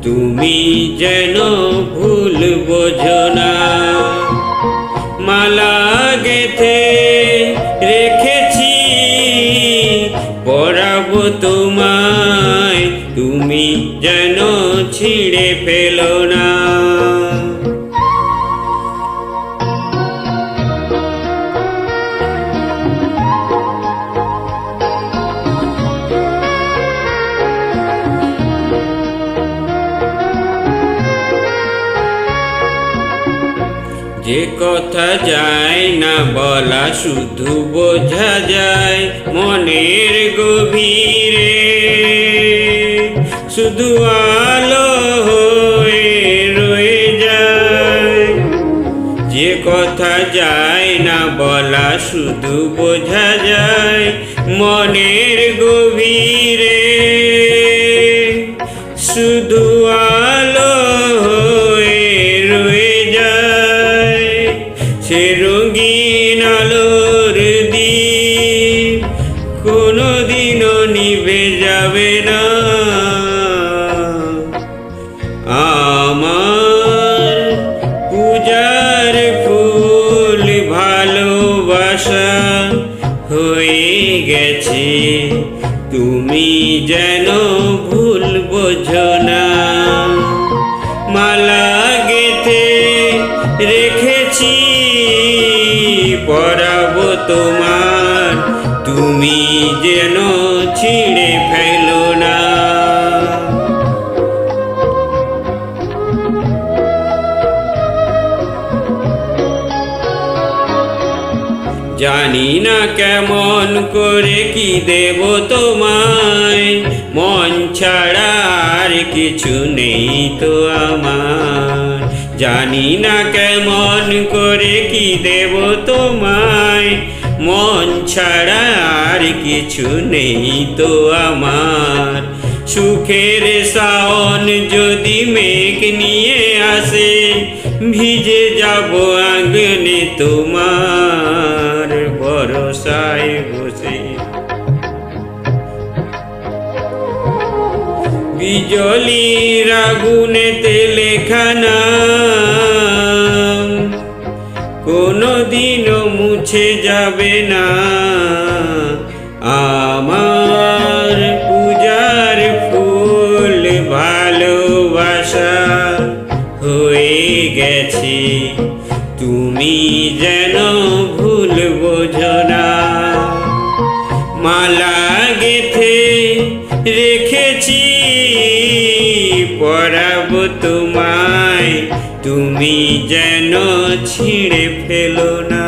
তুমি যেন ভুল বোঝো না। মালা গেথে রেখেছি পরাবো তোমায়, তুমি যেন ছিঁড়ে ফেলো না। যে কথা যায় না বলা শুধু বোঝা যায় মনের গভীরে, শুধু আলো হয়ে রয়ে যায়। যে কথা যায় না বলা শুধু বোঝা যায় মনের গভীরে, শুধু আলো হয়ে রয়ে যায়। সে রঙিন আলোর দীপ কোনোদিনও নিভে যাবে না। আমার পূজার ফুল ভালোবাসা হয়ে গেছে, তুমি যেন ভুল বোঝো না। মালা গেথে রেখেছি পরাবো তোমার, তুমি যেন ছিঁড়ে ফেলো না। জানি না কেমন করে কি দেব তোমায়, মন ছাড়া আর কিছু নেই তো আমার। জানি না কেমন করে কি দেব তোমায়, মন ছাড়া আর কিছু নেই তো আমার। সুখের শাওন যদি মেঘ নিয়ে আসে, ভিজে যাব আঙ্গনে তোমার ভরসায় বসে। বিজলির আগুনেতে লেখা নাম কোনোদিনও মুছে যাবে না। আমার পূজার ফুল ভালোবাসা হয়ে গেছে, তুমি যেন ভুল বোঝো না। মালা গেথে রেখেছি পরাবো তোমায়, তুমি যেন ছিঁড়ে ফেলো না।